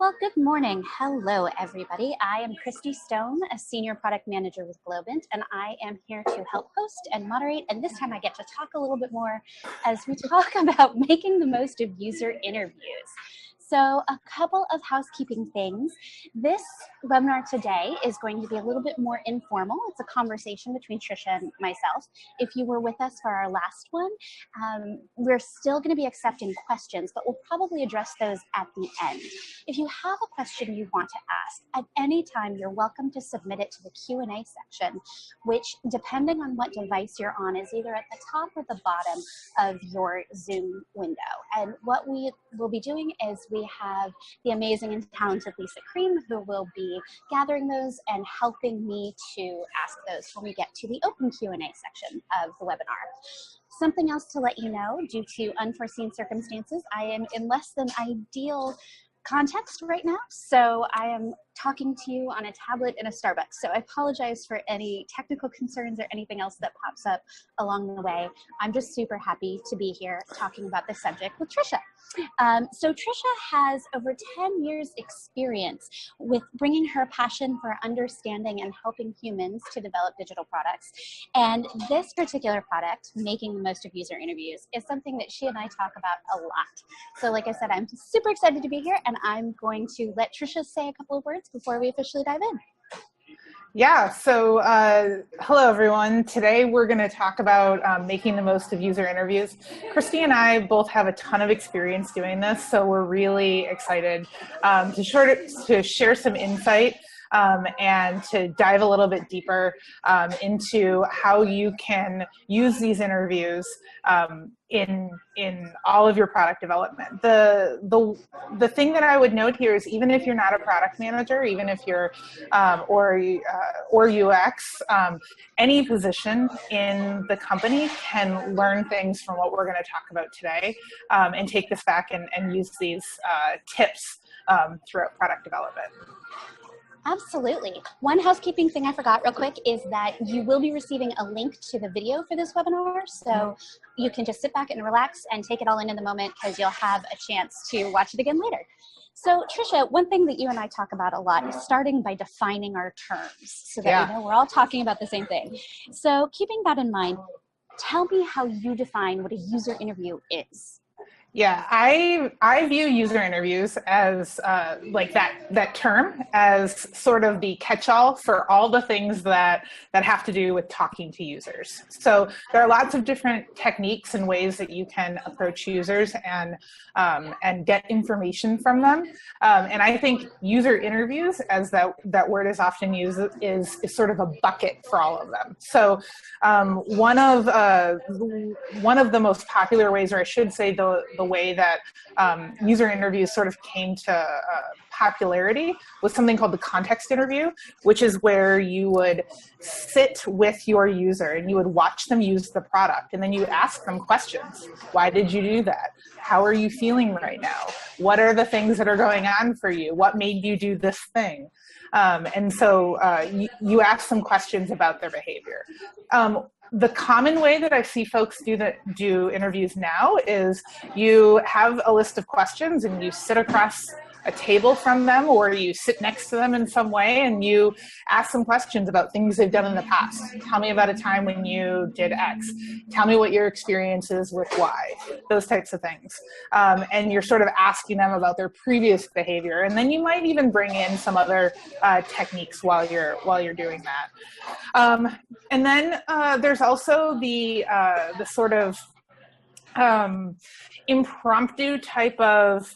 Well, good morning. Hello, everybody. I am Christy Stone, a senior product manager with Globant, and I am here to help host and moderate. And this time I get to talk a little bit more as we talk about making the most of user interviews. So a couple of housekeeping things. This webinar today is going to be a little bit more informal. It's a conversation between Trisha and myself. If you were with us for our last one, we're still going to be accepting questions, but we'll probably address those at the end. If you have a question you want to ask, at any time, you're welcome to submit it to the Q&A section, which, depending on what device you're on, is either at the top or the bottom of your Zoom window. And what we will be doing is we have the amazing and talented Lisa Cream, who will be gathering those and helping me to ask those when we get to the open Q&A section of the webinar. Something else to let you know, due to unforeseen circumstances, I am in less than ideal context right now, so I am talking to you on a tablet in a Starbucks. So I apologize for any technical concerns or anything else that pops up along the way. I'm just super happy to be here talking about this subject with Trisha. So Trisha has over 10 years experience with bringing her passion for understanding and helping humans to develop digital products. And this particular product, making the most of user interviews, is something that she and I talk about a lot. So like I said, I'm super excited to be here, and I'm going to let Trisha say a couple of words before we officially dive in. Yeah, so hello everyone. Today we're going to talk about making the most of user interviews. Christy and I both have a ton of experience doing this, so we're really excited to share some insight and to dive a little bit deeper into how you can use these interviews in all of your product development. The thing that I would note here is, even if you're not a product manager, even if you're or UX, any position in the company can learn things from what we're going to talk about today, and take this back and use these tips throughout product development. Absolutely. One housekeeping thing I forgot real quick is that you will be receiving a link to the video for this webinar, so you can just sit back and relax and take it all in the moment, because you'll have a chance to watch it again later. So Trisha, one thing that you and I talk about a lot is starting by defining our terms so that we know we're all talking about the same thing. So keeping that in mind, tell me how you define what a user interview is. Yeah, I view user interviews as like that term as sort of the catch-all for all the things that have to do with talking to users. So there are lots of different techniques and ways that you can approach users and get information from them. And I think user interviews, as that word is often used, is sort of a bucket for all of them. So one of the most popular ways, or I should say the way that user interviews sort of came to popularity, was something called the context interview, which is where you would sit with your user and you would watch them use the product, and then you ask them questions. Why did you do that? How are you feeling right now? What are the things that are going on for you? What made you do this thing? And so you ask them questions about their behavior. The common way that I see folks do interviews now is you have a list of questions and you sit across a table from them, or you sit next to them in some way, and you ask them questions about things they've done in the past. Tell me about a time when you did X. Tell me what your experience is with Y. Those types of things. And you're sort of asking them about their previous behavior. And then you might even bring in some other techniques while you're doing that. And then there's also the sort of impromptu type of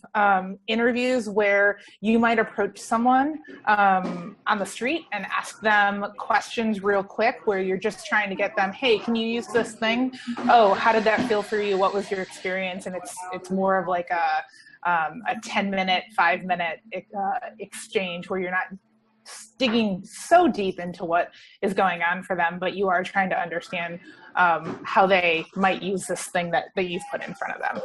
interviews where you might approach someone on the street and ask them questions real quick, where you're just trying to get them, hey, can you use this thing? Oh, how did that feel for you? What was your experience? And it's more of like a 10-minute, 5-minute exchange where you're not digging so deep into what is going on for them, but you are trying to understand how they might use this thing that you've put in front of them.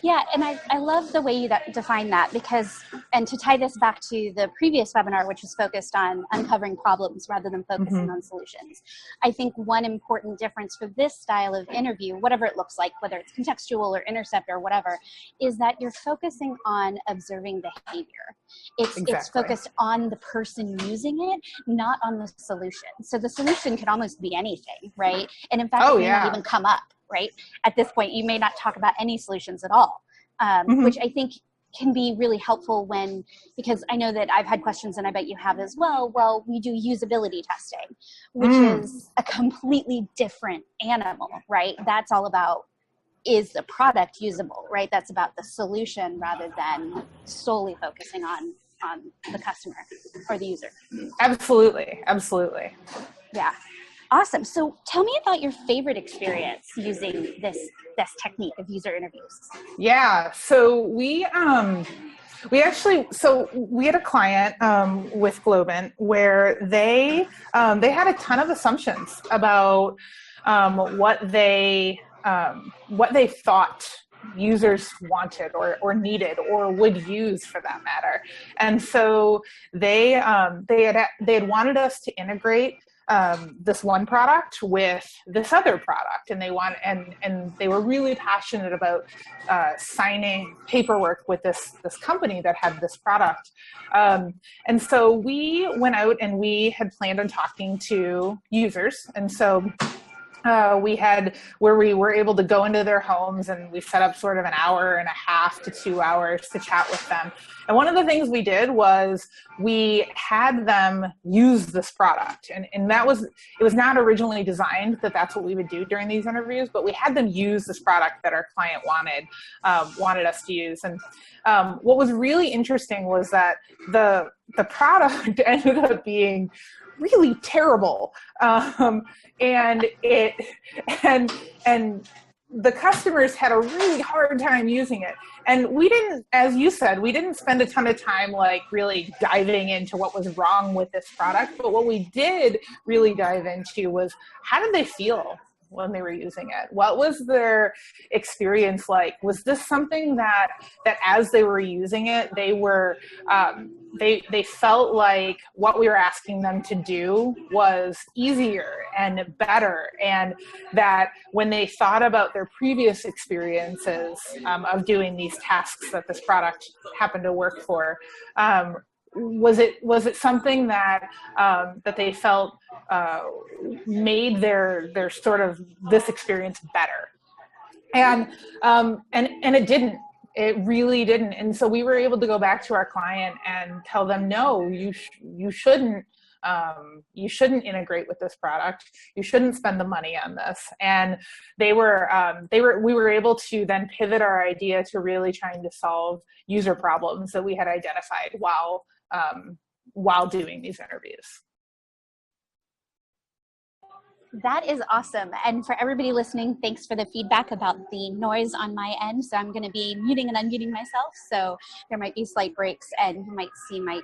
Yeah, and I love the way you define that because, and to tie this back to the previous webinar, which was focused on uncovering problems rather than focusing on solutions. I think one important difference for this style of interview, whatever it looks like, whether it's contextual or intercept or whatever, is that you're focusing on observing behavior. It's focused on the person using it, not on the solution. So the solution could almost be anything, right? And in fact, it may not even come up, right? At this point, you may not talk about any solutions at all, which I think can be really helpful because I know that I've had questions and I bet you have as well. Well, we do usability testing, which is a completely different animal, right? That's all about, is the product usable, right? That's about the solution rather than solely focusing on the customer or the user. Absolutely. Yeah. Awesome. So tell me about your favorite experience using this technique of user interviews. Yeah. So we had a client with Globant where they had a ton of assumptions about what they thought users wanted or needed or would use for that matter. And so they had wanted us to integrate this one product with this other product, and they were really passionate about signing paperwork with this company that had this product. And so we went out and we had planned on talking to users, and so we were able to go into their homes, and we set up sort of an hour and a half to 2 hours to chat with them. And one of the things we did was we had them use this product, and it was not originally designed that that's what we would do during these interviews, but we had them use this product that our client wanted us to use. And what was really interesting was that the product ended up being really terrible, and the customers had a really hard time using it. And we didn't, as you said, we didn't spend a ton of time like really diving into what was wrong with this product. But what we did really dive into was, how did they feel when they were using it? What was their experience like? Was this something that as they were using it, they were they felt like what we were asking them to do was easier and better, and that when they thought about their previous experiences of doing these tasks that this product happened to work for, was it something that they felt made their sort of this experience better? And it didn't. It really didn't. And so we were able to go back to our client and tell them, no, you shouldn't integrate with this product. You shouldn't spend the money on this. And we were able to then pivot our idea to really trying to solve user problems that we had identified while doing these interviews. That is awesome. And for everybody listening, thanks for the feedback about the noise on my end. So I'm going to be muting and unmuting myself. So there might be slight breaks and you might see my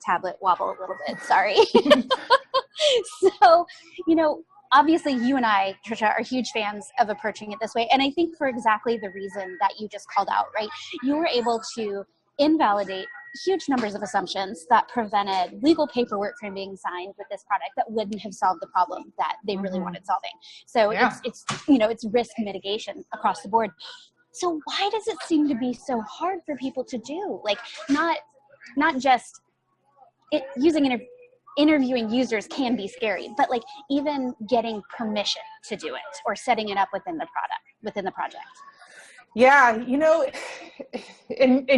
tablet wobble a little bit. Sorry. So, obviously you and I, Trisha, are huge fans of approaching it this way. And I think for exactly the reason that you just called out, right? You were able to invalidate huge numbers of assumptions that prevented legal paperwork from being signed with this product that wouldn't have solved the problem that they really wanted solving. So it's risk mitigation across the board. So why does it seem to be so hard for people to do? Like not just interviewing users can be scary, but like even getting permission to do it or setting it up within the project. Yeah, and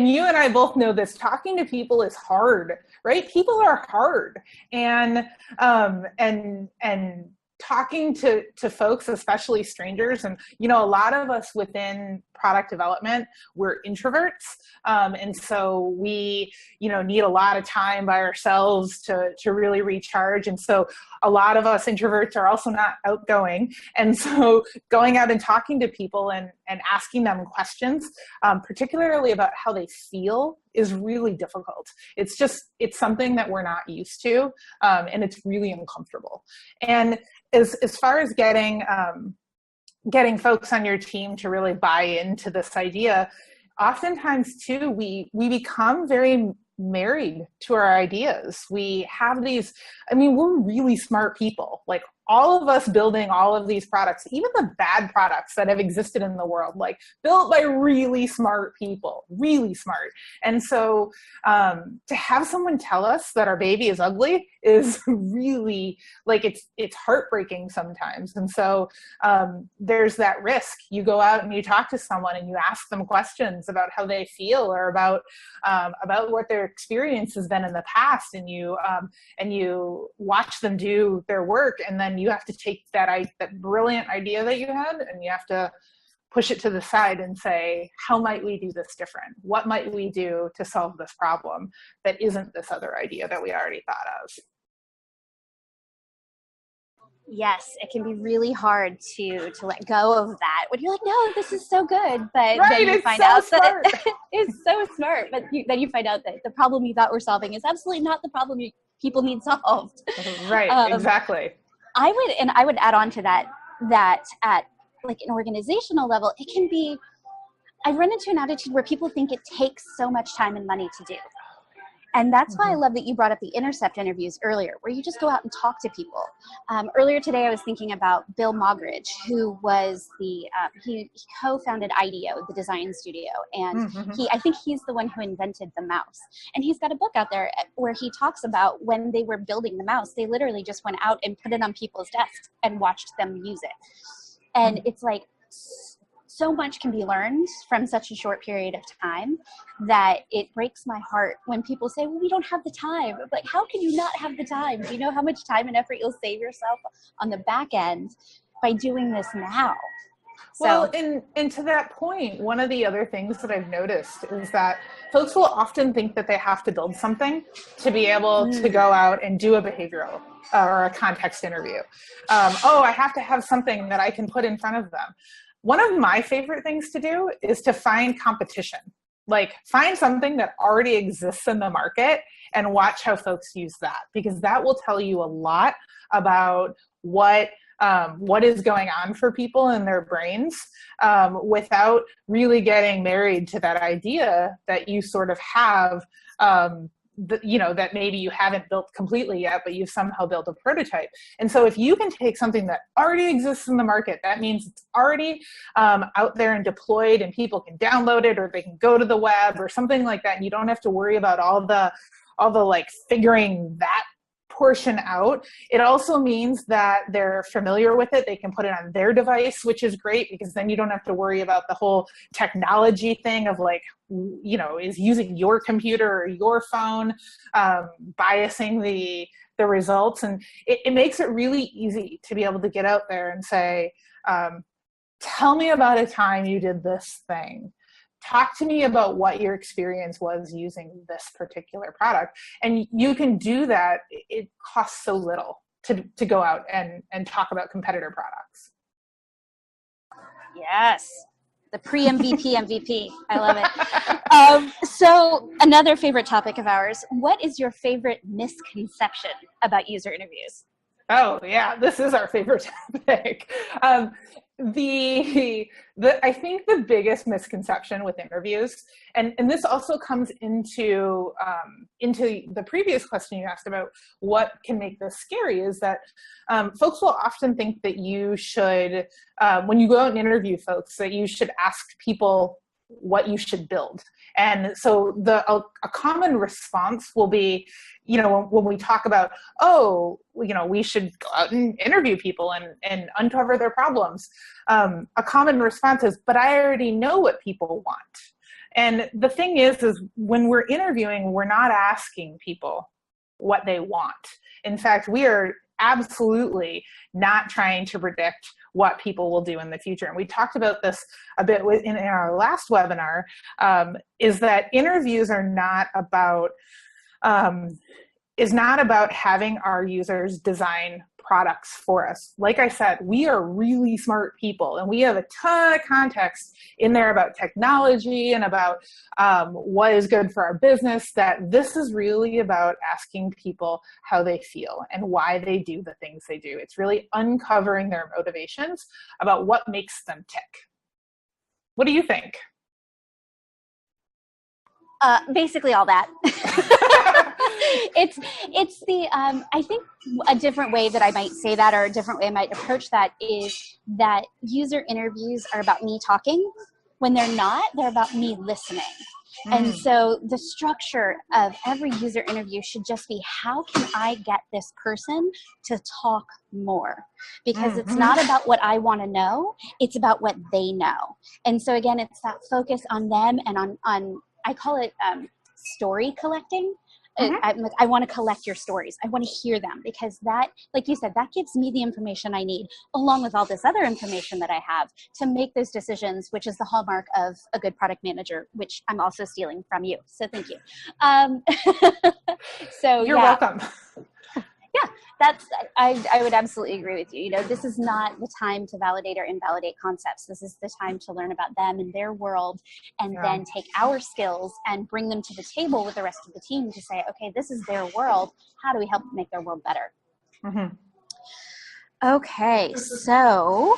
you and I both know this. Talking to people is hard, right? People are hard, and talking to folks, especially strangers, and a lot of us within product development, we're introverts, and so we need a lot of time by ourselves to really recharge. And so a lot of us introverts are also not outgoing, and so going out and talking to people and asking them questions, particularly about how they feel, is really difficult. It's something that we're not used to, and it's really uncomfortable. And as far as getting folks on your team to really buy into this idea, oftentimes too, we become very married to our ideas. We have these, I mean, we're really smart people. Like all of us building all of these products, even the bad products that have existed in the world, like built by really smart people, really smart. And so to have someone tell us that our baby is ugly is really like, it's heartbreaking sometimes. And so there's that risk. You go out and you talk to someone and you ask them questions about how they feel or about what their experience has been in the past, and you watch them do their work, and then you have to take that brilliant idea that you had and you have to push it to the side and say, how might we do this different? What might we do to solve this problem that isn't this other idea that we already thought of? Yes, it can be really hard to let go of that when you're like, no, this is so good, but right, then you find so out smart. that it's so smart, but then you find out that the problem you thought we're solving is absolutely not the problem people need solved. Right, exactly. I would add on to that at like an organizational level, it can be, I run into an attitude where people think it takes so much time and money to do. And that's why I love that you brought up the intercept interviews earlier, where you just go out and talk to people. Earlier today, I was thinking about Bill Moggridge, who was he co-founded IDEO, the design studio. And I think he's the one who invented the mouse. And he's got a book out there where he talks about when they were building the mouse, they literally just went out and put it on people's desks and watched them use it. And it's like, so much can be learned from such a short period of time that it breaks my heart when people say, well, we don't have the time. I'm like, how can you not have the time? Do you know how much time and effort you'll save yourself on the back end by doing this now? Well, and to that point, one of the other things that I've noticed is that folks will often think that they have to build something to be able to go out and do a behavioral or a context interview. I have to have something that I can put in front of them. One of my favorite things to do is to find competition. Like find something that already exists in the market and watch how folks use that, because that will tell you a lot about what is going on for people in their brains without really getting married to that idea that you sort of have, that maybe you haven't built completely yet, but you've somehow built a prototype. And so if you can take something that already exists in the market, that means it's already out there and deployed and people can download it or they can go to the web or something like that. And you don't have to worry about all the like figuring that portion out. It also means that they're familiar with it. They can put it on their device, which is great because then you don't have to worry about the whole technology thing of like, is using your computer or your phone biasing the results. And it makes it really easy to be able to get out there and say, tell me about a time you did this thing. Talk to me about what your experience was using this particular product. And you can do that. It costs so little to go out and talk about competitor products. Yes. The pre-MVP MVP. I love it. So another favorite topic of ours, what is your favorite misconception about user interviews? Oh yeah, this is our favorite topic. I think the biggest misconception with interviews, and this also comes into the previous question you asked about what can make this scary, is that folks will often think that you should, when you go out and interview folks, that you should ask people what you should build. And so a common response will be, when we talk about, we should go out and interview people and uncover their problems. A common response is, but I already know what people want. And the thing is when we're interviewing, we're not asking people what they want. In fact, we are absolutely not trying to predict what people will do in the future. And we talked about this a bit in our last webinar, is that interviews are not about having our users design products for us. Like I said, we are really smart people and we have a ton of context in there about technology and about what is good for our business, that this is really about asking people how they feel and why they do the things they do. It's really uncovering their motivations about what makes them tick. What do you think? Basically all that. it's the I think a different way that I might say that, or a different way I might approach that, is that user interviews are about me talking. When they're not, they're about me listening. And so the structure of every user interview should just be, how can I get this person to talk more? Because it's not about what I want to know, it's about what they know. And so again, it's that focus on them and on I call it story collecting. I want to collect your stories. I want to hear them, because that, like you said, that gives me the information I need, along with all this other information that I have to make those decisions, which is the hallmark of a good product manager, which I'm also stealing from you. So thank you. So you're welcome. Yeah, that's, I would absolutely agree with you. You know, this is not the time to validate or invalidate concepts. This is the time to learn about them and their world, and then take our skills and bring them to the table with the rest of the team to say, okay, this is their world. How do we help make their world better? Okay, so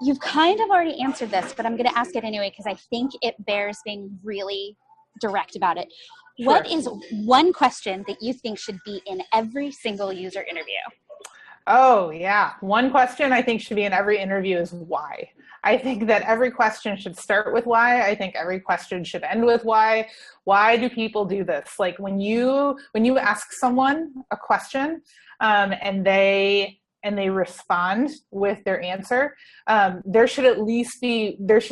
you've kind of already answered this, but I'm going to ask it anyway, because I think it bears being really direct about it. Sure. What is one question that you think should be in every single user interview? Oh, yeah. One question I think should be in every interview is why. I think that every question should start with why. I think every question should end with why. Why do people do this? Like when you ask someone a question and they respond with their answer, there should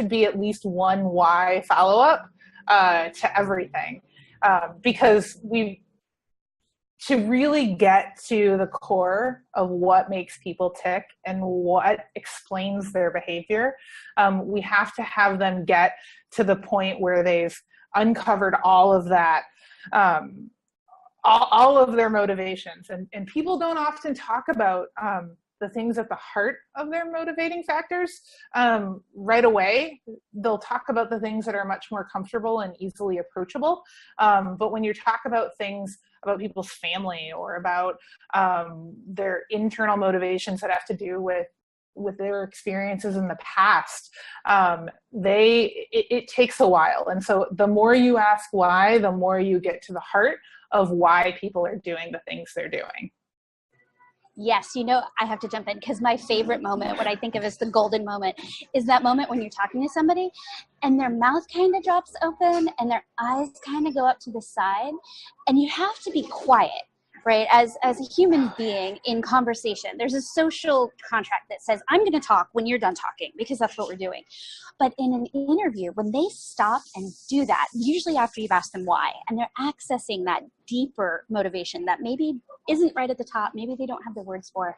be at least one why follow-up to everything. Because to really get to the core of what makes people tick and what explains their behavior, we have to have them get to the point where they've uncovered all of that, all of their motivations. And people don't often talk about the things at the heart of their motivating factors right away. They'll talk about the things that are much more comfortable and easily approachable. But when you talk about things about people's family or about their internal motivations that have to do with their experiences in the past, it takes a while. And so the more you ask why, the more you get to the heart of why people are doing the things they're doing. Yes, you know, I have to jump in, because my favorite moment, what I think of as the golden moment, is that moment when you're talking to somebody and their mouth kind of drops open and their eyes kind of go up to the side, and you have to be quiet, right? As a human being in conversation, there's a social contract that says, I'm going to talk when you're done talking, because that's what we're doing. But in an interview, when they stop and do that, usually after you've asked them why, and they're accessing that deeper motivation that maybe isn't right at the top, maybe they don't have the words for,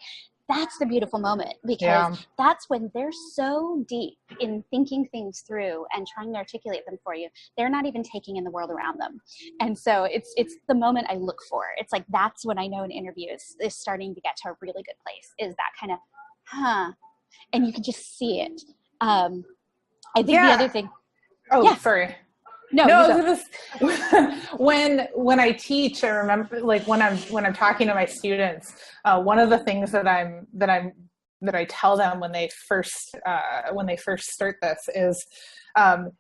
that's the beautiful moment, because that's when they're so deep in thinking things through and trying to articulate them for you, they're not even taking in the world around them. And so it's the moment I look for. It's like, that's when I know an interview is starting to get to a really good place, is that kind of, and you can just see it. I think the other thing. Sorry. No, when I teach, I remember, like when I'm talking to my students, one of the things that I tell them when they first start this is,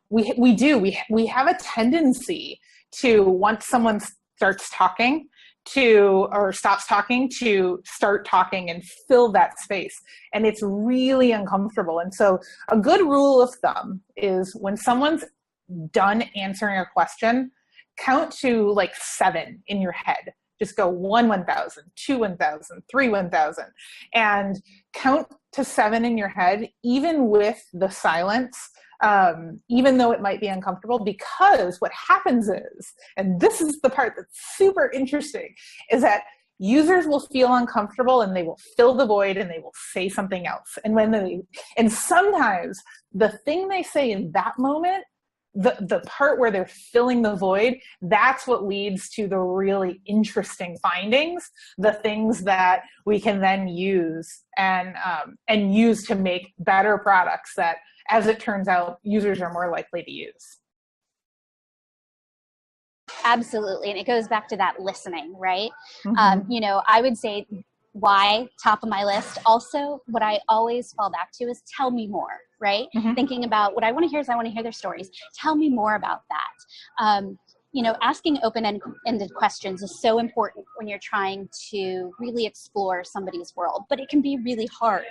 we have a tendency to, once someone starts talking or stops talking, to start talking and fill that space, and it's really uncomfortable. And so a good rule of thumb is, when someone's done answering a question, count to like 7 in your head. Just go 1, 1,000, 2, 1,000, 3, 1,000, and count to 7 in your head, even with the silence, even though it might be uncomfortable, because what happens is, and this is the part that's super interesting, is that users will feel uncomfortable and they will fill the void and they will say something else. And sometimes the thing they say in that moment, the part where they're filling the void, that's what leads to the really interesting findings, the things that we can then use and use to make better products that, as it turns out, users are more likely to use. Absolutely. And it goes back to that listening, right? You know, I would say why, top of my list. Also, what I always fall back to is, tell me more, right? Thinking about what I want to hear is, I want to hear their stories. Tell me more about that. asking open-ended questions is so important when you're trying to really explore somebody's world, but it can be really hard.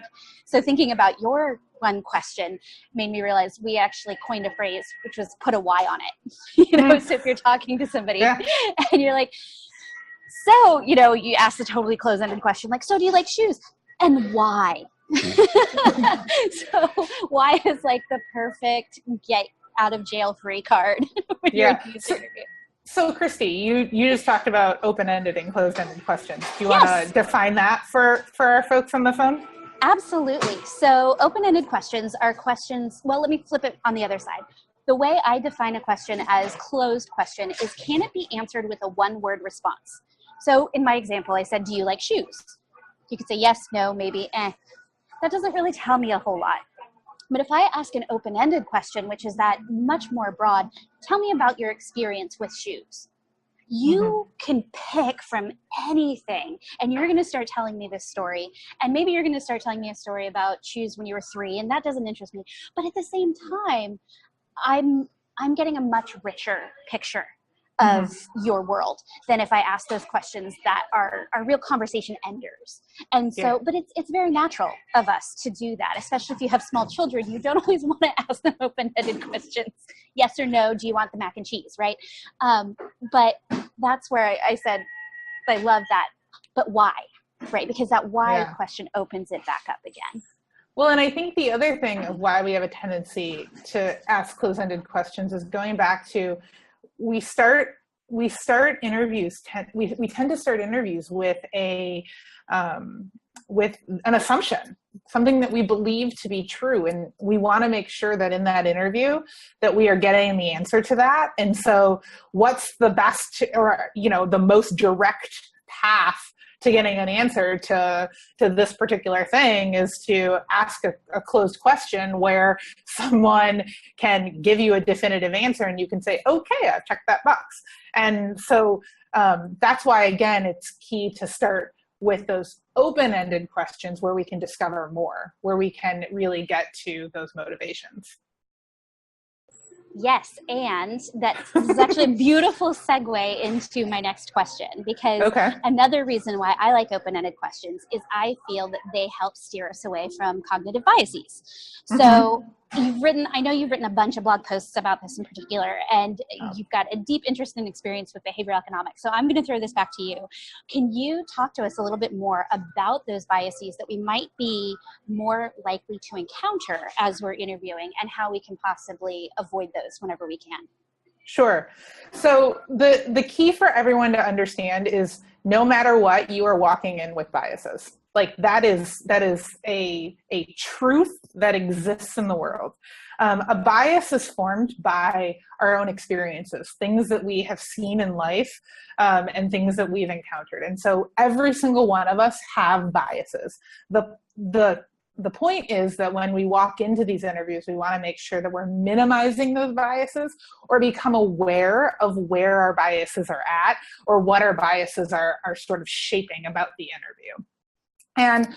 So thinking about your one question made me realize we actually coined a phrase, which was put a why on it. So if you're talking to somebody and you're like, so, you ask the totally closed-ended question, like, so do you like shoes? And why? So why is like the perfect get out of jail free card when you're in this interview. So Christy, you just talked about open-ended and closed-ended questions. Do you want to define that for our folks on the phone? Absolutely. So open-ended questions are questions, well, let me flip it on the other side. The way I define a question as closed question is, can it be answered with a one-word response? So in my example, I said, do you like shoes? You could say yes, no, maybe, That doesn't really tell me a whole lot. But if I ask an open-ended question, which is that much more broad, tell me about your experience with shoes. You can pick from anything, and you're going to start telling me this story. And maybe you're going to start telling me a story about shoes when you were 3, and that doesn't interest me. But at the same time, I'm getting a much richer picture of your world than if I ask those questions that are real conversation enders. And so, but it's very natural of us to do that, especially if you have small children. You don't always want to ask them open-ended questions. Yes or no, do you want the mac and cheese, right? But that's where I said, I love that. But why, right? Because that why question opens it back up again. Well, and I think the other thing of why we have a tendency to ask closed-ended questions is going back to, we start interviews. We tend to start interviews with with an assumption, something that we believe to be true, and we want to make sure that in that interview that we are getting the answer to that. And so, what's the best or the most direct path to getting an answer to this particular thing is to ask a closed question where someone can give you a definitive answer and you can say, okay, I've checked that box. And so that's why, again, it's key to start with those open-ended questions where we can discover more, where we can really get to those motivations. Yes, and this is actually a beautiful segue into my next question, because another reason why I like open-ended questions is I feel that they help steer us away from cognitive biases. So I know you've written a bunch of blog posts about this in particular, and you've got a deep interest and experience with behavioral economics. So I'm going to throw this back to you. Can you talk to us a little bit more about those biases that we might be more likely to encounter as we're interviewing, and how we can possibly avoid those whenever we can? Sure. So the key for everyone to understand is, no matter what, you are walking in with biases. Like that is a truth that exists in the world. A bias is formed by our own experiences, things that we have seen in life, and things that we've encountered. And so every single one of us have biases. The point is that when we walk into these interviews, we want to make sure that we're minimizing those biases or become aware of where our biases are at or what our biases are sort of shaping about the interview. And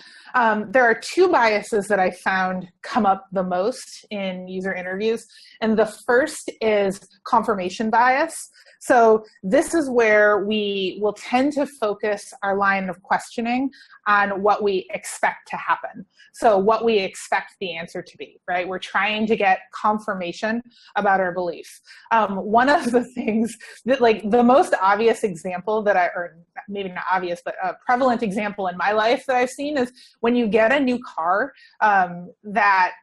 there are two biases that I found come up the most in user interviews. And the first is confirmation bias. So this is where we will tend to focus our line of questioning on what we expect to happen. So what we expect the answer to be, right? We're trying to get confirmation about our beliefs. One of the things that, like, the most obvious example that or maybe not obvious, but a prevalent example in my life that I've seen is when you get a new car, that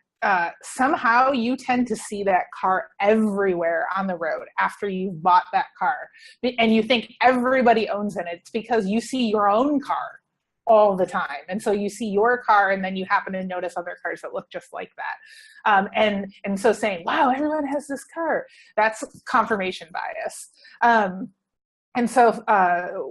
somehow you tend to see that car everywhere on the road after you've bought that car. And you think everybody owns it. It's because you see your own car all the time. And so you see your car and then you happen to notice other cars that look just like that. And so saying, wow, everyone has this car, that's confirmation bias. And so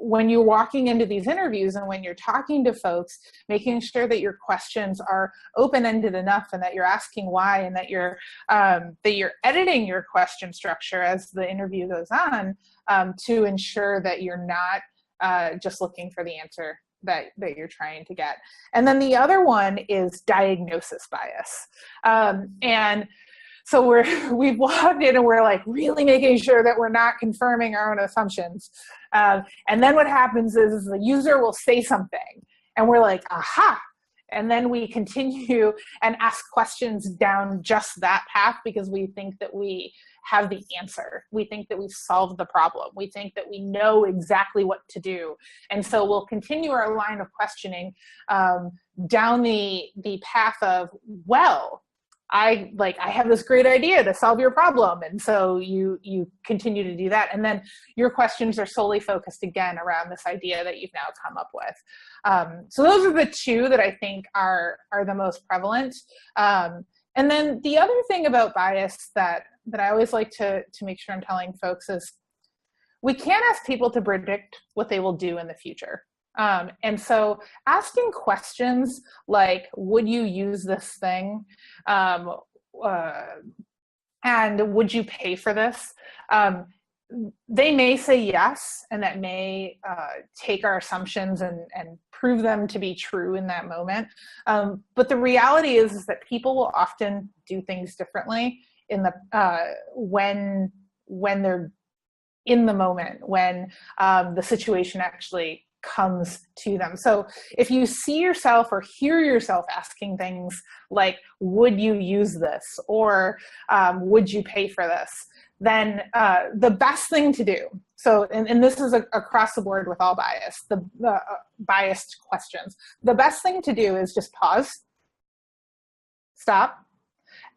when you're walking into these interviews and when you're talking to folks, making sure that your questions are open-ended enough and that you're asking why, and that you're editing your question structure as the interview goes on, to ensure that you're not just looking for the answer that you're trying to get. And then the other one is diagnosis bias. And So we've walked in and we're like really making sure that we're not confirming our own assumptions. And then what happens is the user will say something and we're like, aha. And then we continue and ask questions down just that path because we think that we have the answer. We think that we've solved the problem. We think that we know exactly what to do. And so we'll continue our line of questioning down the path of, well, I have this great idea to solve your problem. And so you continue to do that. And then your questions are solely focused again around this idea that you've now come up with. So those are the two that I think are the most prevalent. And then the other thing about bias that I always like to make sure I'm telling folks is we can't ask people to predict what they will do in the future. And so asking questions like, would you use this thing? And would you pay for this? They may say yes, and that may take our assumptions and prove them to be true in that moment. But the reality is that people will often do things differently in the when they're in the moment, when the situation actually comes to them. So if you see yourself or hear yourself asking things like, would you use this? Or would you pay for this? Then the best thing to do, so, and this is across the board with all bias, the biased questions, the best thing to do is just pause, stop,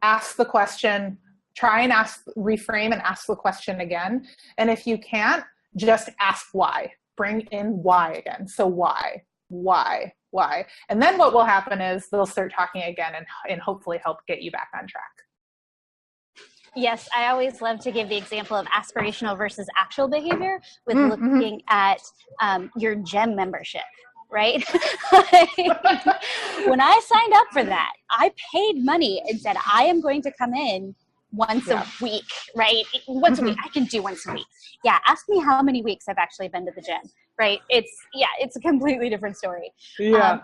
ask the question, try and reframe and ask the question again. And if you can't, just ask why. Bring in why again. So why? And then what will happen is they'll start talking again and hopefully help get you back on track. Yes, I always love to give the example of aspirational versus actual behavior with looking at your gym membership, right? When I signed up for that, I paid money and said, I am going to come in once a week, right? Once a week. I can do once a week. Yeah, ask me how many weeks I've actually been to the gym, right? It's a completely different story. Yeah.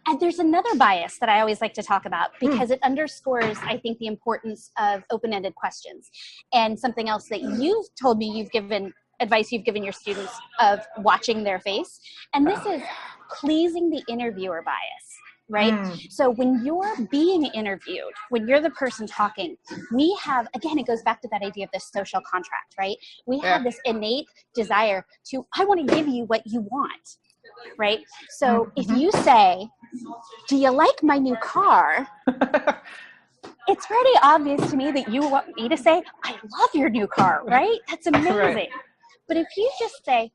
And there's another bias that I always like to talk about because it underscores, I think, the importance of open-ended questions. And something else that you've told me advice you've given your students of watching their face. And this is pleasing the interviewer bias. Right? So when you're being interviewed, when you're the person talking, we have, again, it goes back to that idea of the social contract, right? We have this innate desire to, I want to give you what you want, right? So if you say, do you like my new car? It's pretty obvious to me that you want me to say, I love your new car, right? That's amazing. Right. But if you just say,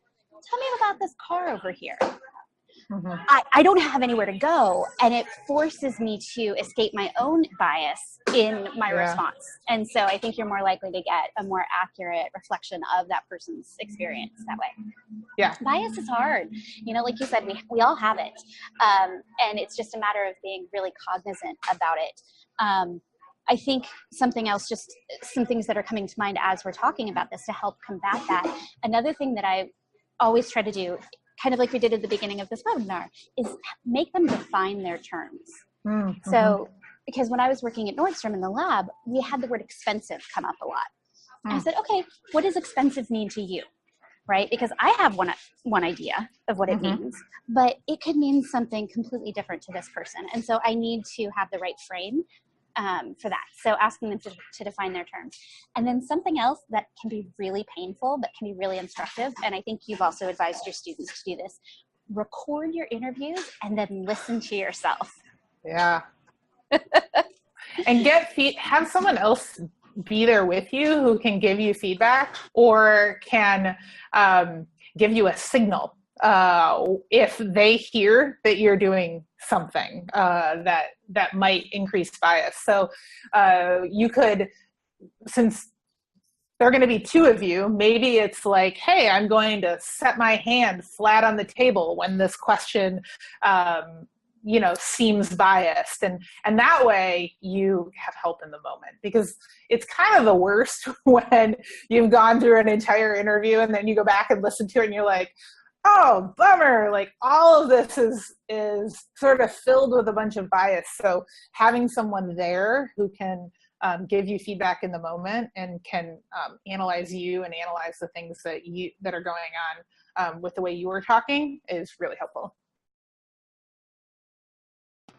tell me about this car over here. I don't have anywhere to go, and it forces me to escape my own bias in my response. And so I think you're more likely to get a more accurate reflection of that person's experience that way. Yeah. Bias is hard. Like you said, we all have it. And it's just a matter of being really cognizant about it. I think something else, just some things that are coming to mind as we're talking about this to help combat that. Another thing that I always try to do, kind of like we did at the beginning of this webinar, is make them define their terms. So, because when I was working at Nordstrom in the lab, we had the word expensive come up a lot. And I said, okay, what does expensive mean to you? Right? Because I have one idea of what it means, but it could mean something completely different to this person. And so I need to have the right frame for that. So asking them to define their terms. And then something else that can be really painful, but can be really instructive, and I think you've also advised your students to do this, record your interviews and then listen to yourself. Yeah. And have someone else be there with you who can give you feedback or can give you a signal if they hear that you're doing something that might increase bias. So you could, since there are going to be two of you, maybe it's like, hey, I'm going to set my hand flat on the table when this question seems biased. And that way you have help in the moment, because it's kind of the worst when you've gone through an entire interview and then you go back and listen to it and you're like, oh, bummer. Like all of this is sort of filled with a bunch of bias. So having someone there who can give you feedback in the moment and can analyze you and analyze the things that are going on with the way you were talking is really helpful.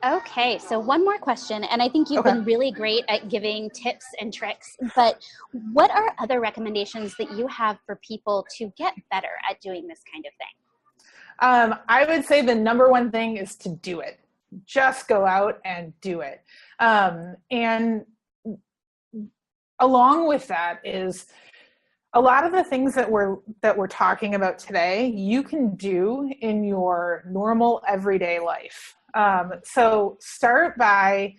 Okay, so one more question, and I think you've been really great at giving tips and tricks, but what are other recommendations that you have for people to get better at doing this kind of thing? I would say the number one thing is to do it. Just go out and do it. And along with that is a lot of the things that we're talking about today, you can do in your normal everyday life. So start by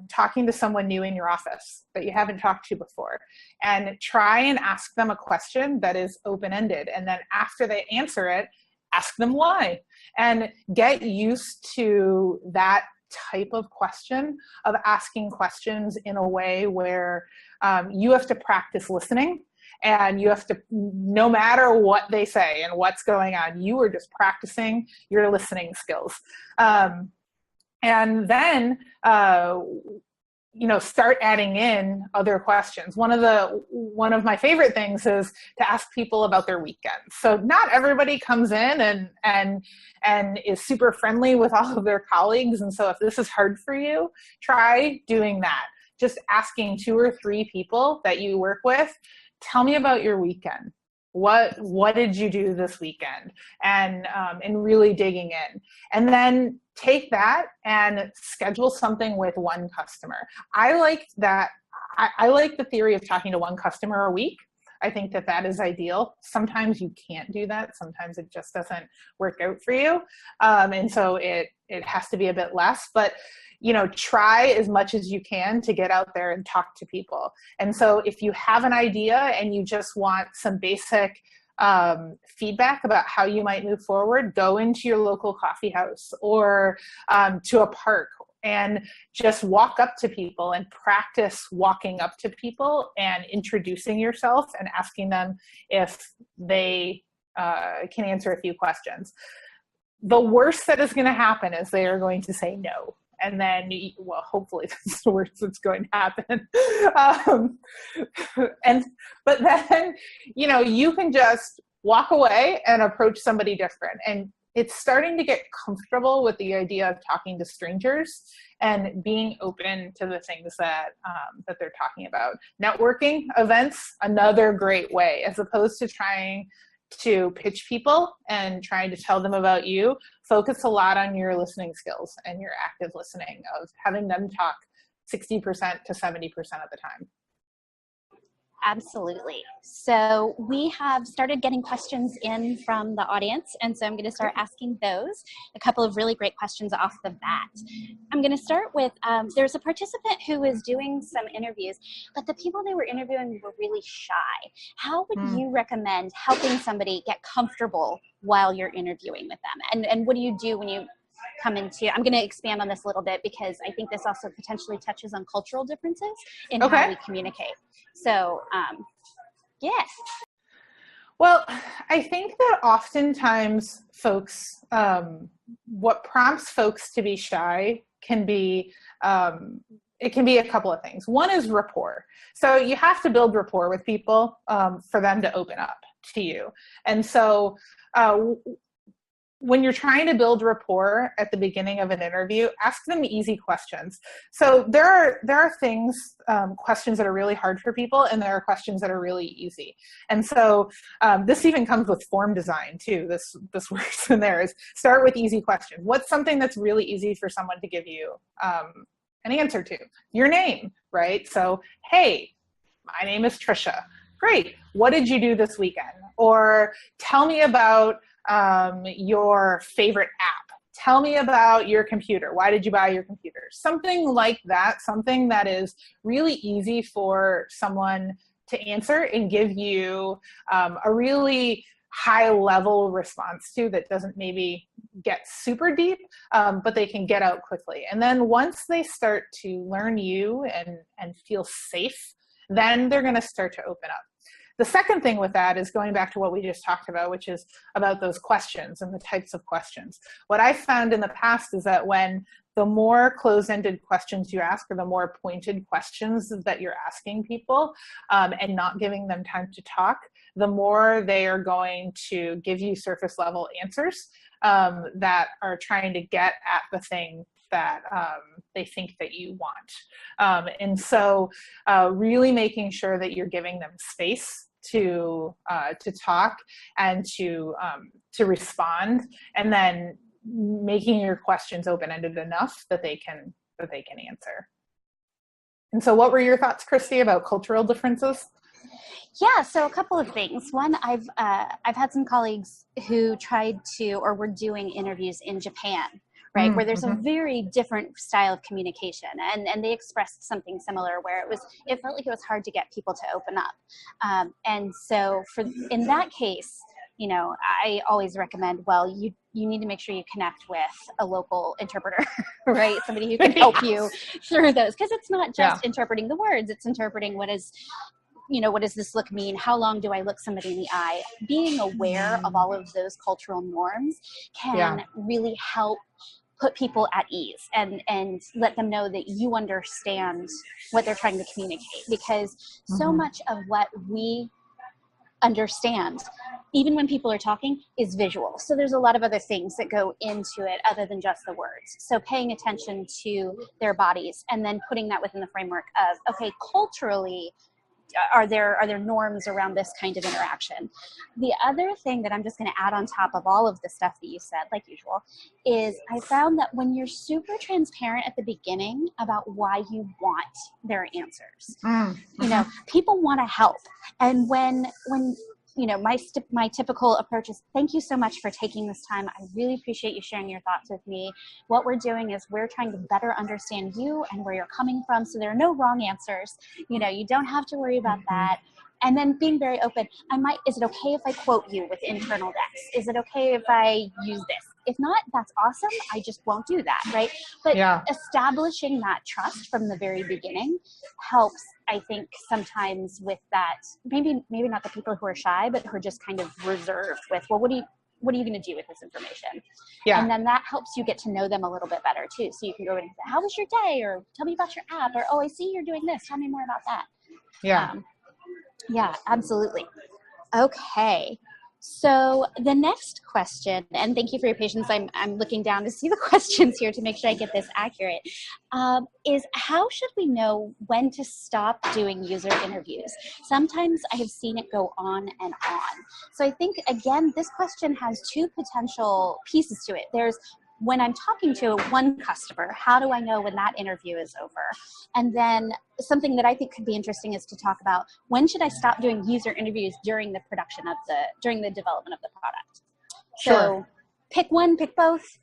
talking to someone new in your office that you haven't talked to before, and try and ask them a question that is open-ended. And then after they answer it, ask them why, and get used to that type of question, of asking questions in a way where you have to practice listening, and you have to, no matter what they say and what's going on, you are just practicing your listening skills. And then, start adding in other questions. One of my favorite things is to ask people about their weekend. So not everybody comes in and is super friendly with all of their colleagues. And so if this is hard for you, try doing that. Just asking 2 or 3 people that you work with, tell me about your weekend. What did you do this weekend? And really digging in. And then take that and schedule something with one customer. I like that. I like the theory of talking to one customer a week. I think that is ideal. Sometimes you can't do that. Sometimes it just doesn't work out for you. And so it has to be a bit less, but try as much as you can to get out there and talk to people. And so if you have an idea and you just want some basic feedback about how you might move forward, go into your local coffee house or to a park and just walk up to people and practice walking up to people and introducing yourself and asking them if they can answer a few questions. The worst that is going to happen is they are going to say no. And then, well, hopefully that's the worst that's going to happen. But then, you can just walk away and approach somebody different. And it's starting to get comfortable with the idea of talking to strangers and being open to the things that they're talking about. Networking events, another great way, as opposed to trying to pitch people and trying to tell them about you. Focus a lot on your listening skills and your active listening, of having them talk 60% to 70% of the time. Absolutely. So we have started getting questions in from the audience, and so I'm going to start asking those. A couple of really great questions off the bat. I'm going to start with, there's a participant who was doing some interviews, but the people they were interviewing were really shy. How would you recommend helping somebody get comfortable while you're interviewing with them? And what do you do when you come into, I'm going to expand on this a little bit because I think this also potentially touches on cultural differences in how we communicate. So, yes. Well, I think that oftentimes folks, what prompts folks to be shy can be, it can be a couple of things. One is rapport. So you have to build rapport with people for them to open up to you. And so when you're trying to build rapport at the beginning of an interview, ask them easy questions. So there are things, questions that are really hard for people, and there are questions that are really easy. And so this even comes with form design too. This works in there, is start with easy questions. What's something that's really easy for someone to give you an answer to? Your name, right? So, hey, my name is Trisha. Great. What did you do this weekend? Or tell me about your favorite app. Tell me about your computer. Why did you buy your computer? Something like that, something that is really easy for someone to answer and give you a really high level response to, that doesn't maybe get super deep, but they can get out quickly. And then once they start to learn you and feel safe, then they're going to start to open up. the second thing with that is going back to what we just talked about, which is about those questions and the types of questions. What I've found in the past is that when the more closed-ended questions you ask, or the more pointed questions that you're asking people, and not giving them time to talk, the more they are going to give you surface level answers that are trying to get at the thing that they think that you want. And so really making sure that you're giving them space to talk and to respond, and then making your questions open-ended enough that they can answer. And so what were your thoughts, Christy, about cultural differences? Yeah, so a couple of things. One, I've had some colleagues who tried to, or were doing interviews in Japan, right, where there's a very different style of communication, and they expressed something similar where it felt like it was hard to get people to open up. And so in that case, you know, I always recommend, well, you need to make sure you connect with a local interpreter, right? Somebody who can help you through those, because it's not just interpreting the words, it's interpreting what does this look mean? How long do I look somebody in the eye? Being aware of all of those cultural norms can really help put people at ease and let them know that you understand what they're trying to communicate, because so much of what we understand, even when people are talking, is visual. So there's a lot of other things that go into it other than just the words. So paying attention to their bodies and then putting that within the framework of, okay, culturally, are there norms around this kind of interaction? The other thing that I'm just going to add on top of all of the stuff that you said, like usual, is I found that when you're super transparent at the beginning about why you want their answers, you know, people want to help. And when you know, my typical approach is, thank you so much for taking this time. I really appreciate you sharing your thoughts with me. What we're doing is we're trying to better understand you and where you're coming from. So there are no wrong answers. You know, you don't have to worry about that. And then being very open. Is it okay if I quote you with internal decks? Is it okay if I use this? If not, that's awesome. I just won't do that, right? But establishing that trust from the very beginning helps, I think, sometimes with that, maybe not the people who are shy, but who are just kind of reserved with, well, what are you going to do with this information? Yeah. And then that helps you get to know them a little bit better too. So you can go in and say, how was your day? Or tell me about your app. Or, oh, I see you're doing this. Tell me more about that. Yeah. Yeah, absolutely. Okay. So the next question, and thank you for your patience, I'm looking down to see the questions here to make sure I get this accurate, is how should we know when to stop doing user interviews? Sometimes I have seen it go on and on. So I think, again, this question has two potential pieces to it. There's, when I'm talking to one customer, how do I know when that interview is over? And then something that I think could be interesting is to talk about, when should I stop doing user interviews during the during the development of the product? So pick one, pick both,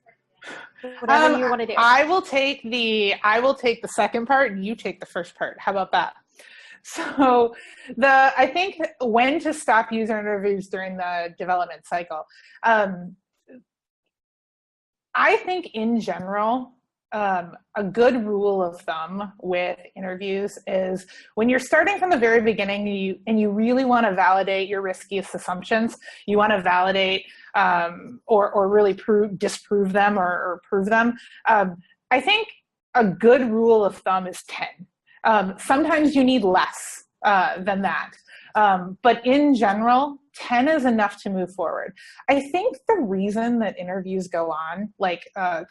whatever you want to do. I will take the second part and you take the first part. How about that? So I think when to stop user interviews during the development cycle. I think in general, a good rule of thumb with interviews is when you're starting from the very beginning and you really want to validate your riskiest assumptions, you want to validate or really disprove them or prove them. I think a good rule of thumb is 10. Sometimes you need less than that. But in general, 10 is enough to move forward. I think the reason that interviews go on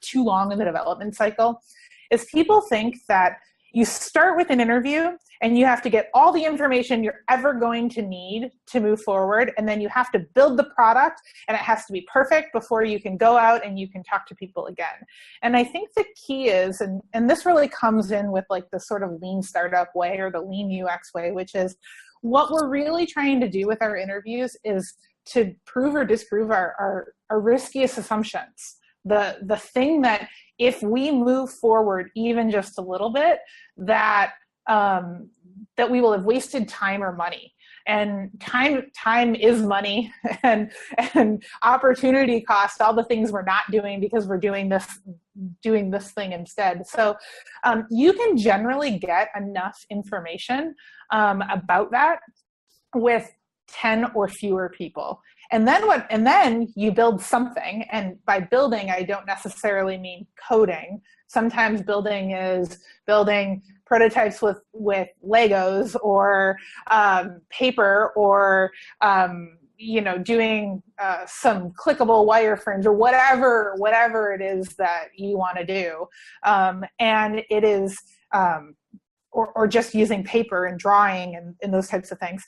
too long in the development cycle is people think that you start with an interview and you have to get all the information you're ever going to need to move forward, and then you have to build the product and it has to be perfect before you can go out and you can talk to people again. And I think the key is, and this really comes in with like the sort of lean startup way or the lean UX way, which is what we're really trying to do with our interviews is to prove or disprove our riskiest assumptions. The thing that if we move forward even just a little bit, that we will have wasted time or money. And time is money, and opportunity cost, all the things we're not doing because we're doing this thing instead. So you can generally get enough information about that with 10 or fewer people. And then you build something. And by building, I don't necessarily mean coding. Sometimes building is building prototypes with Legos or paper, or doing some clickable wireframes, or whatever it is that you want to do. And it is, or just using paper and drawing and those types of things.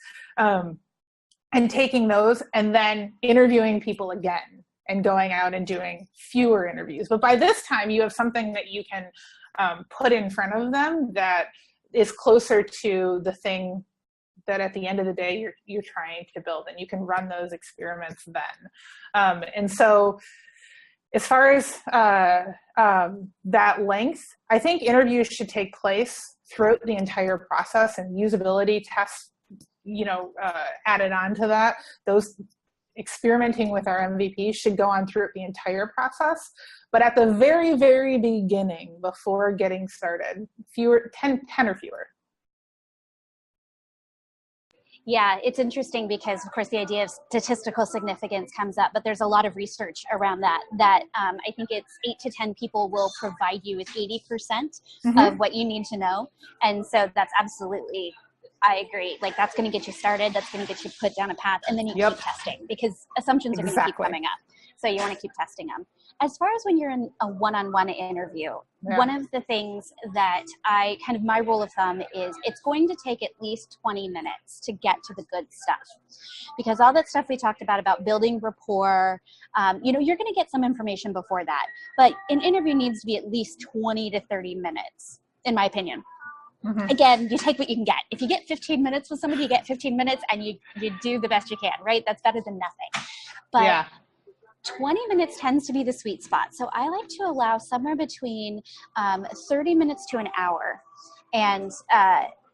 And taking those and then interviewing people again and going out and doing fewer interviews. But by this time, you have something that you can put in front of them that is closer to the thing that at the end of the day you're trying to build, and you can run those experiments then. And so as far as that length, I think interviews should take place throughout the entire process, and usability tests added on to that. Those experimenting with our MVP should go on throughout the entire process. But at the very, very beginning, before getting started, 10 or fewer. Yeah, it's interesting because, of course, the idea of statistical significance comes up, but there's a lot of research around that I think it's 8 to 10 people will provide you with 80% of what you need to know. And so that's absolutely, I agree. Like, that's going to get you started. That's going to get you put down a path, and then you keep testing, because assumptions are going to keep coming up. So you want to keep testing them. As far as when you're in a one-on-one interview, one of the things that my rule of thumb is it's going to take at least 20 minutes to get to the good stuff. Because all that stuff we talked about building rapport, you're going to get some information before that. But an interview needs to be at least 20 to 30 minutes, in my opinion. Again, you take what you can get. If you get 15 minutes with somebody, you get 15 minutes, and you do the best you can, right? That's better than nothing. But 20 minutes tends to be the sweet spot. So I like to allow somewhere between 30 minutes to an hour. And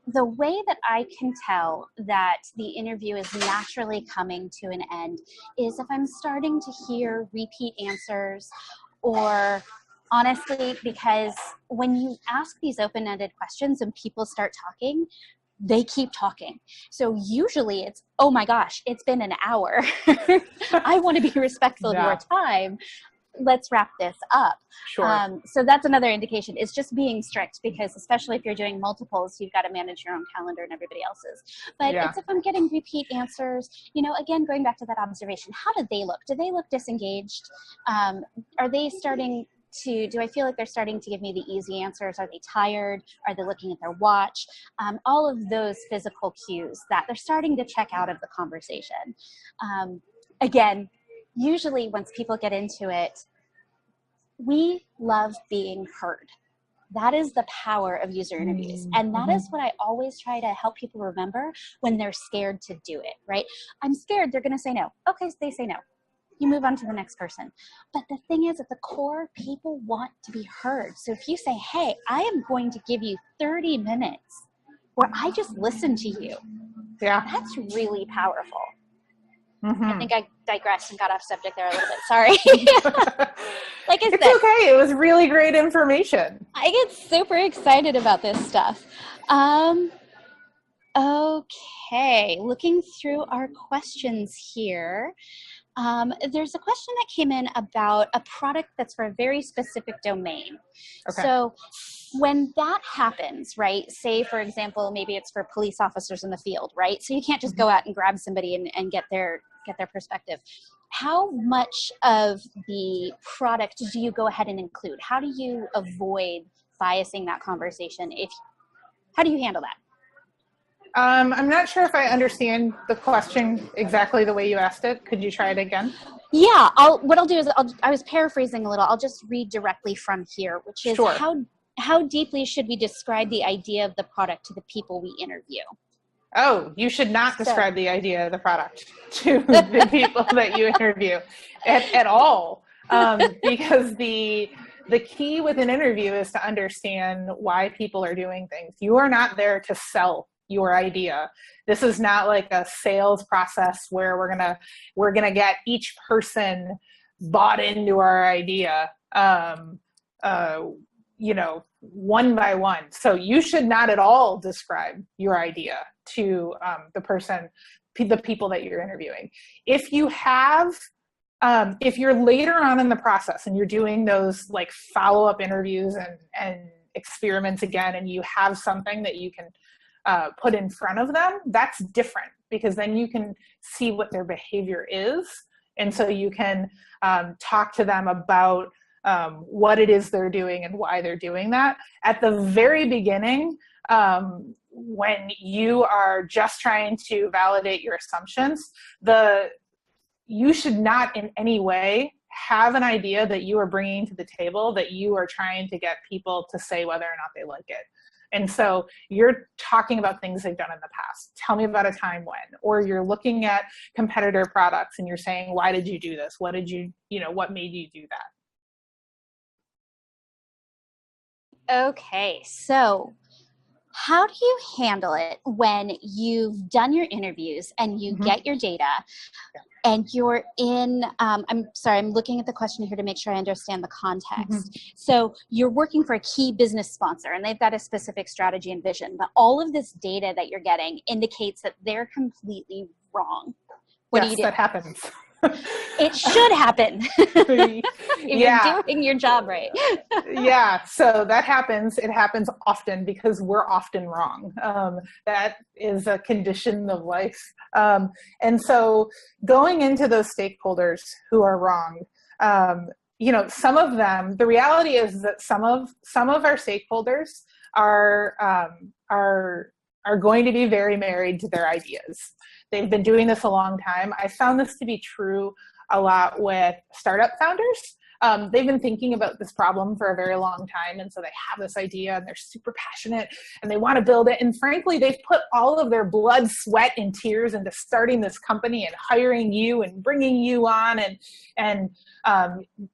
the way that I can tell that the interview is naturally coming to an end is if I'm starting to hear repeat answers, or honestly, because when you ask these open-ended questions and people start talking, they keep talking. So usually it's, oh my gosh, it's been an hour. I want to be respectful of your time. Let's wrap this up. Sure. So that's another indication. It's just being strict, because especially if you're doing multiples, you've got to manage your own calendar and everybody else's. But it's if I'm getting repeat answers, again, going back to that observation, how do they look? Do they look disengaged? Are they starting to, do I feel like they're starting to give me the easy answers? Are they tired? Are they looking at their watch? All of those physical cues that they're starting to check out of the conversation. Again, usually once people get into it, we love being heard. That is the power of user interviews. And that is what I always try to help people remember when they're scared to do it, right? I'm scared they're going to say no. Okay, so they say no. You move on to the next person. But the thing is, at the core, people want to be heard. So if you say, hey, I am going to give you 30 minutes where I just listen to you, that's really powerful. I think I digressed and got off subject there a little bit. Sorry. Like I said, it's okay. It was really great information. I get super excited about this stuff. Okay, looking through our questions here. There's a question that came in about a product that's for a very specific domain. So when that happens, right, say, for example, maybe it's for police officers in the field, right? So you can't just go out and grab somebody and get their perspective. How much of the product do you go ahead and include? How do you avoid biasing that conversation? How do you handle that? I'm not sure if I understand the question exactly the way you asked it. Could you try it again? Yeah, what I'll do is I was paraphrasing a little. I'll just read directly from here, which is how deeply should we describe the idea of the product to the people we interview? Oh, you should not describe the idea of the product to the people that you interview at all. Because the key with an interview is to understand why people are doing things. You are not there to sell your idea. This is not like a sales process where we're gonna get each person bought into our idea, one by one. So you should not at all describe your idea to the people that you're interviewing. If you have, if you're later on in the process and you're doing those like follow-up interviews and experiments again, and you have something that you can put in front of them, that's different, because then you can see what their behavior is. And so you can talk to them about what it is they're doing and why they're doing that. At the very beginning, when you are just trying to validate your assumptions, you should not in any way have an idea that you are bringing to the table that you are trying to get people to say whether or not they like it. And so you're talking about things they've done in the past. Tell me about a time when. Or you're looking at competitor products and you're saying, why did you do this? What made you do that? Okay, so how do you handle it when you've done your interviews and you get your data and you're in, I'm looking at the question here to make sure I understand the context. So you're working for a key business sponsor and they've got a specific strategy and vision, but all of this data that you're getting indicates that they're completely wrong. What do you do? That happens. It should happen. If you're doing your job right. Yeah, so that happens. It happens often because we're often wrong. That is a condition of life. And so going into those stakeholders who are wrong, some of them, the reality is that some of our stakeholders are going to be very married to their ideas. They've been doing this a long time. I found this to be true a lot with startup founders. They've been thinking about this problem for a very long time, and so they have this idea and they're super passionate and they want to build it. And frankly, they've put all of their blood, sweat, and tears into starting this company and hiring you and bringing you on and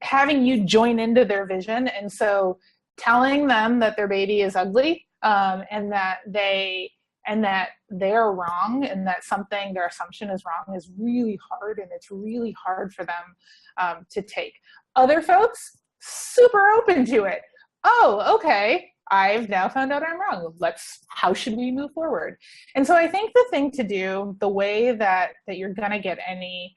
having you join into their vision. And so telling them that their baby is ugly and that they're wrong and that their assumption is wrong is really hard, and it's really hard for them to take. Other folks, super open to it. Oh, okay, I've now found out I'm wrong. How should we move forward? And so I think the thing to do, the way that you're gonna get any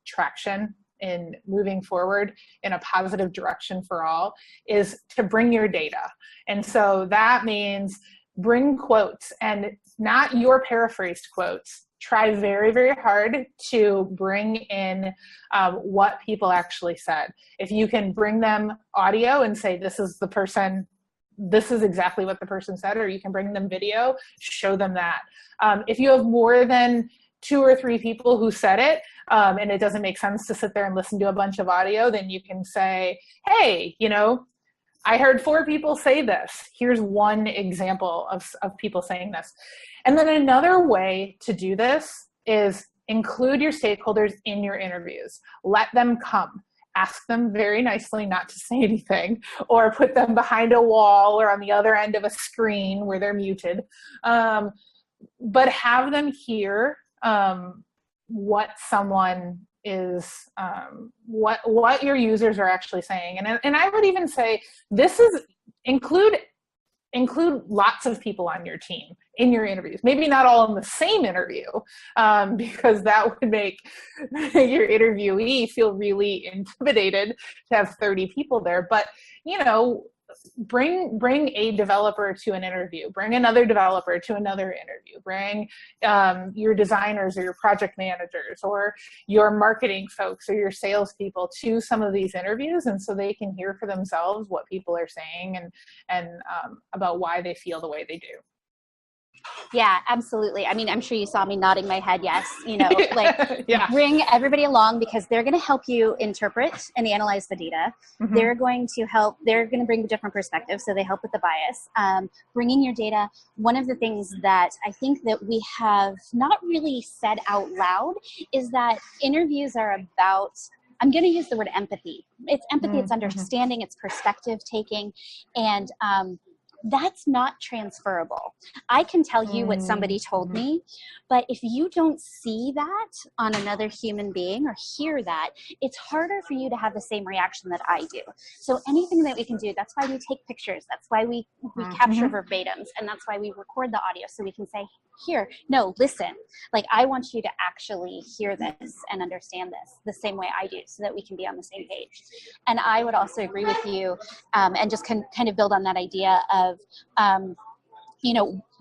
traction in moving forward in a positive direction for all, is to bring your data. And so that means bring quotes, and not your paraphrased quotes. Try very, very hard to bring in what people actually said. If you can bring them audio and say, this is exactly what the person said, or you can bring them video, show them that. If you have more than 2 or 3 people who said it, and it doesn't make sense to sit there and listen to a bunch of audio, then you can say, hey, I heard 4 people say this. Here's one example of people saying this. And then another way to do this is include your stakeholders in your interviews. Let them come. Ask them very nicely not to say anything, or put them behind a wall or on the other end of a screen where they're muted. But have them hear what someone is, what your users are actually saying. And I would even say include lots of people on your team in your interviews. Maybe not all in the same interview, because that would make your interviewee feel really intimidated to have 30 people there. But, bring a developer to an interview, bring another developer to another interview, bring your designers or your project managers or your marketing folks or your salespeople to some of these interviews, and so they can hear for themselves what people are saying and about why they feel the way they do. Yeah, absolutely. I mean, I'm sure you saw me nodding my head. Yes. Bring everybody along, because they're going to help you interpret and analyze the data. Mm-hmm. They're going to bring different perspectives. So they help with the bias. Bringing your data. One of the things that I think that we have not really said out loud is that interviews are about, I'm going to use the word empathy. It's empathy, mm-hmm. It's understanding, it's perspective taking. And, that's not transferable. I can tell you what somebody told me, but if you don't see that on another human being or hear that, it's harder for you to have the same reaction that I do. So anything that we can do, that's why we take pictures. That's why we capture verbatims, and that's why we record the audio, so we can say, here. No, listen. Like, I want you to actually hear this and understand this the same way I do, so that we can be on the same page. And I would also agree with you, and just kind of build on that idea of,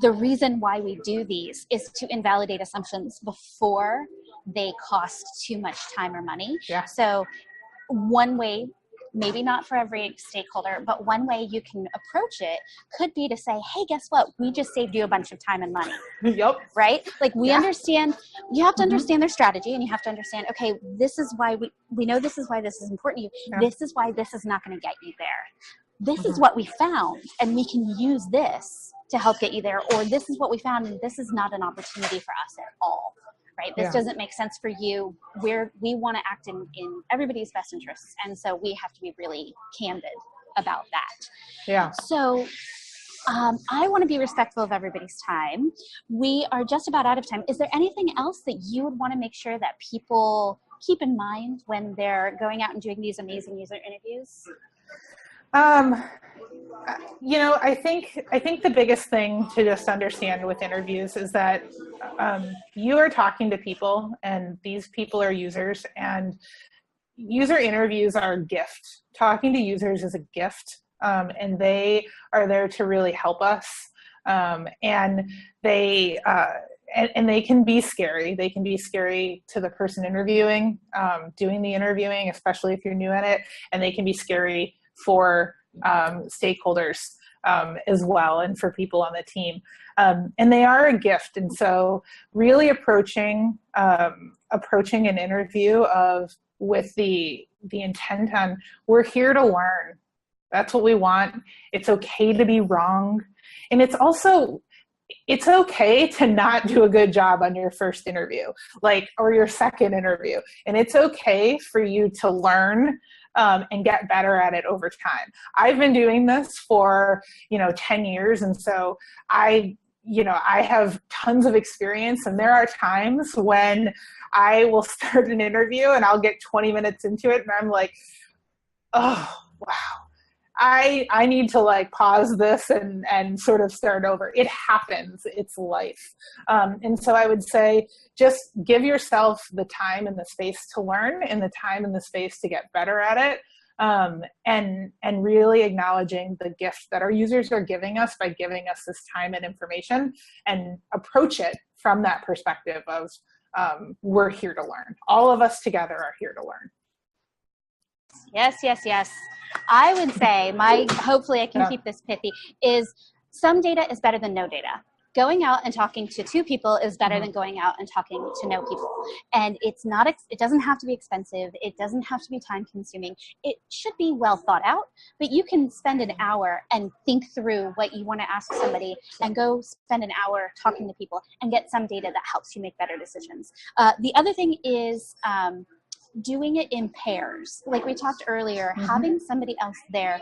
the reason why we do these is to invalidate assumptions before they cost too much time or money. Yeah. So one way, maybe not for every stakeholder, but one way you can approach it could be to say, hey, guess what? We just saved you a bunch of time and money. Yep. Right? Like, we understand, you have to Mm-hmm. understand their strategy, and you have to understand, okay, this is why we know this is why this is important to you. Yeah. This is why this is not going to get you there. This is what we found, and we can use this to help get you there. Or this is what we found, and this is not an opportunity for us at all. Right? This doesn't make sense for you. We want to act in everybody's best interests. And so we have to be really candid about that. Yeah. So I want to be respectful of everybody's time. We are just about out of time. Is there anything else that you would want to make sure that people keep in mind when they're going out and doing these amazing user interviews? I think the biggest thing to just understand with interviews is that you are talking to people, and these people are users, and user interviews are a gift. Talking to users is a gift, and they are there to really help us. And they can be scary. They can be scary to the person interviewing, doing the interviewing, especially if you're new at it, and they can be scary for stakeholders as well, and for people on the team. And they are a gift. And so really approaching an interview with the intent on, we're here to learn. That's what we want. It's okay to be wrong. And it's okay to not do a good job on your first interview, or your second interview. And it's okay for you to learn and get better at it over time. I've been doing this for, 10 years. And so I have tons of experience, and there are times when I will start an interview and I'll get 20 minutes into it and I'm like, oh, wow. I need to pause this and sort of start over. It happens. It's life. And so I would say, just give yourself the time and the space to learn, and the time and the space to get better at it. And really acknowledging the gift that our users are giving us by giving us this time and information, and approach it from that perspective of, we're here to learn. All of us together are here to learn. Yes, yes, yes. I would say hopefully I can keep this pithy, is some data is better than no data. Going out and talking to two people is better than going out and talking to no people. And it doesn't have to be expensive. It doesn't have to be time consuming. It should be well thought out, but you can spend an hour and think through what you want to ask somebody, and go spend an hour talking to people and get some data that helps you make better decisions. The other thing is, doing it in pairs. Like we talked earlier, having somebody else there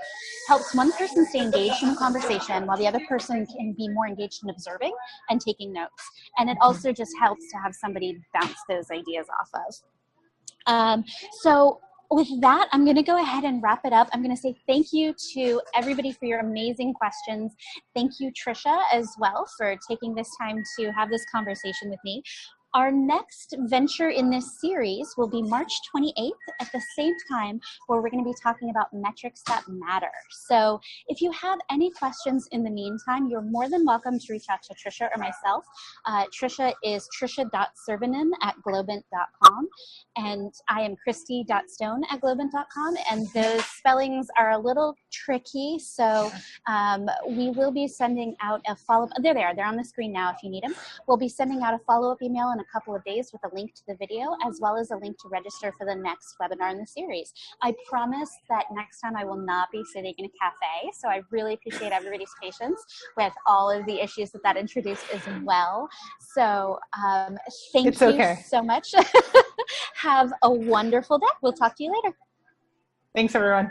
helps one person stay engaged in the conversation while the other person can be more engaged in observing and taking notes. And it also just helps to have somebody bounce those ideas off of. So with that, I'm going to go ahead and wrap it up. I'm going to say thank you to everybody for your amazing questions. Thank you, Trisha, as well, for taking this time to have this conversation with me. Our next venture in this series will be March 28th at the same time, where we're going to be talking about metrics that matter. So if you have any questions in the meantime, you're more than welcome to reach out to Trisha or myself. Trisha is trisha.servinen@globant.com, and I am christy.stone@globant.com, and those spellings are a little tricky, so we will be sending out a follow-up. There they are. They're on the screen now if you need them. We'll be sending out a follow-up email in a couple of days with a link to the video, as well as a link to register for the next webinar in the series. I promise that next time I will not be sitting in a cafe, so I really appreciate everybody's patience with all of the issues that introduced as well. So thank you so much. Have a wonderful day. We'll talk to you later. Thanks, everyone.